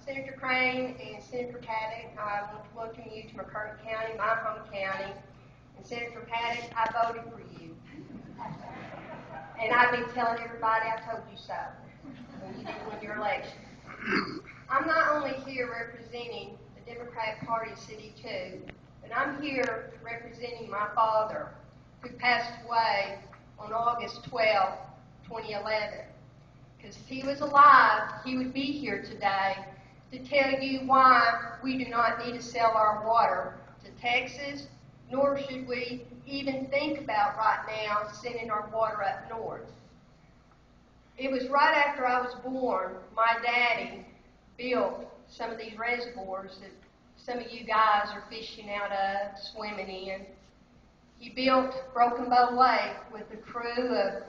Senator Crane and Senator Paddock, I want to welcome you to McCurtain County, my home county. And Senator Paddock, I voted for you. And I've been telling everybody I told you so when you didn't win your election. I'm not only here representing the Democratic Party of City 2, but I'm here representing my father, who passed away on August 12, 2011. Because if he was alive, he would be here today to tell you why we do not need to sell our water to Texas, nor should we even think about right now sending our water up north. It was right after I was born, my daddy built some of these reservoirs that some of you guys are fishing out of, swimming in. He built Broken Bow Lake with a crew of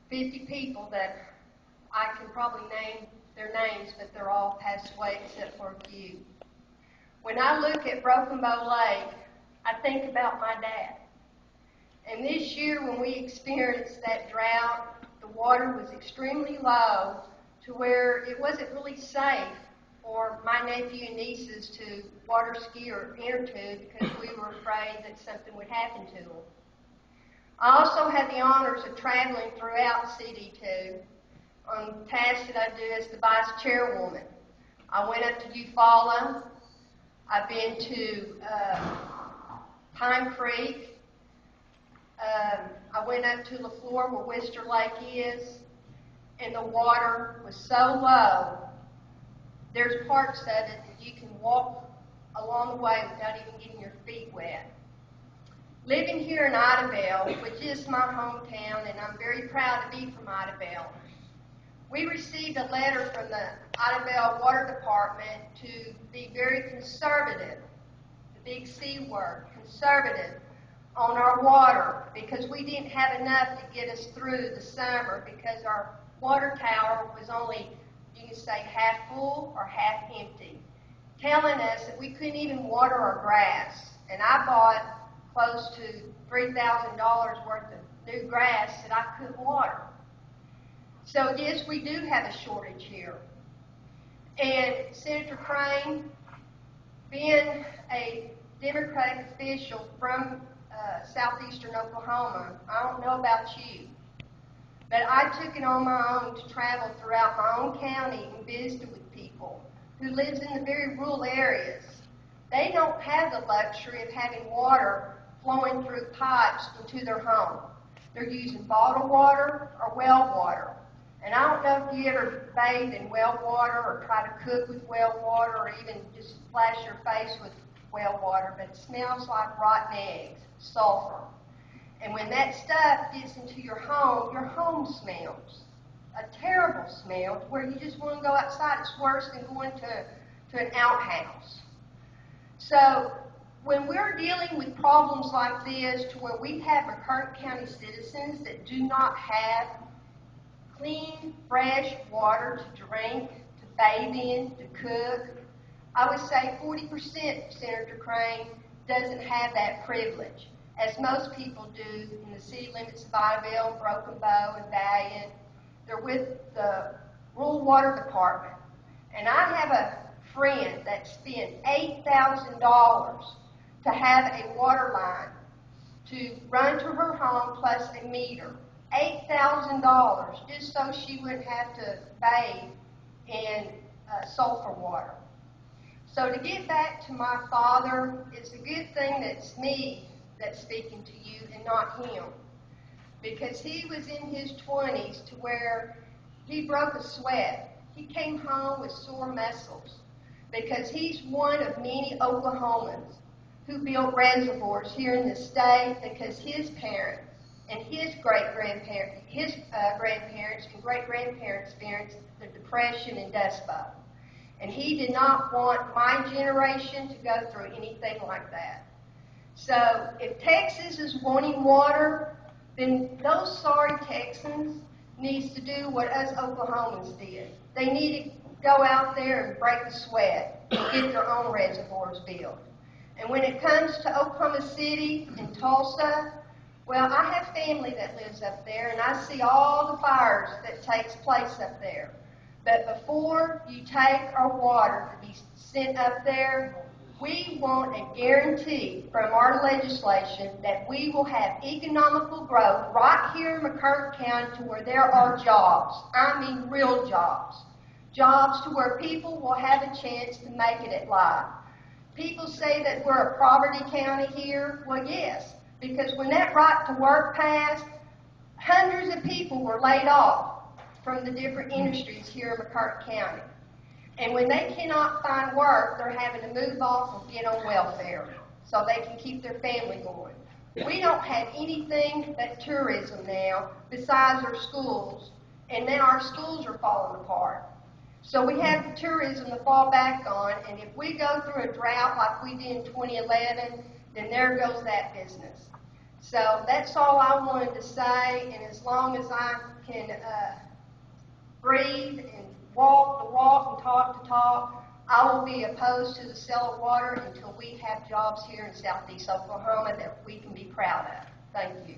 50 people that I can probably name their names, but they're all passed away except for a few. When I look at Broken Bow Lake, I think about my dad. And this year when we experienced that drought, the water was extremely low to where it wasn't really safe for my nephew and nieces to water ski or enter to because we were afraid that something would happen to them. I also had the honors of traveling throughout CD2 on tasks that I do as the vice chairwoman. I went up to Eufaula. I've been to Pine Creek. I went up to LaFleur where Wister Lake is, and the water was so low, there's parts of it that you can walk along the way without even getting your feet wet. Living here in Idabel, which is my hometown, and I'm very proud to be from Idabel, we received a letter from the Idabel Water Department to be very conservative, the big C word, conservative, on our water because we didn't have enough to get us through the summer because our water tower was only, you can say, half full or half empty, telling us that we couldn't even water our grass. And I bought close to $3,000 worth of new grass that I couldn't water. So yes, we do have a shortage here. And Senator Crane, being a Democratic official from Southeastern Oklahoma, I don't know about you, but I took it on my own to travel throughout my own county and visit with people who live in the very rural areas. They don't have the luxury of having water flowing through pipes into their home. They're using bottled water or well water. And I don't know if you ever bathe in well water or try to cook with well water or even just splash your face with well water, but it smells like rotten eggs, sulfur. And when that stuff gets into your home smells. A terrible smell where you just want to go outside. It's worse than going to an outhouse. So when we're dealing with problems like this to where we have McCurtain County citizens that do not have clean, fresh water to drink, to bathe in, to cook, I would say 40%, Senator Crane, doesn't have that privilege, as most people do in the city limits of Idabel, Broken Bow, and Valiant. They're with the Rural Water Department. And I have a friend that spent $8,000 to have a water line to run to her home plus a meter. $8,000 just so she wouldn't have to bathe in sulfur water. So to get back to my father, it's a good thing that's me that's speaking to you and not him. Because he was in his 20s to where he broke a sweat. He came home with sore muscles because he's one of many Oklahomans who built reservoirs here in the state because his parents and his great-grandparents, grandparents and great-grandparents experienced the Depression and Dust Bowl. And he did not want my generation to go through anything like that. So if Texas is wanting water, then those sorry Texans needs to do what us Oklahomans did. They need to go out there and break the sweat and get their own reservoirs built. And when it comes to Oklahoma City and Tulsa, well, I have family that lives up there, and I see all the fires that takes place up there. But before you take our water to be sent up there, we want a guarantee from our legislation that we will have economical growth right here in McCurtain County to where there are jobs. I mean real jobs. Jobs to where people will have a chance to make it at life. People say that we're a poverty county here. Well, yes, because when that right to work passed, hundreds of people were laid off from the different industries here in McCurtain County. And when they cannot find work, they're having to move off and get on welfare so they can keep their family going. We don't have anything but tourism now besides our schools, and now our schools are falling apart. So we have the tourism to fall back on, and if we go through a drought like we did in 2011, then there goes that business. So that's all I wanted to say, and as long as I can breathe and walk the walk and talk the talk, I will be opposed to the sale of water until we have jobs here in Southeast Oklahoma that we can be proud of. Thank you.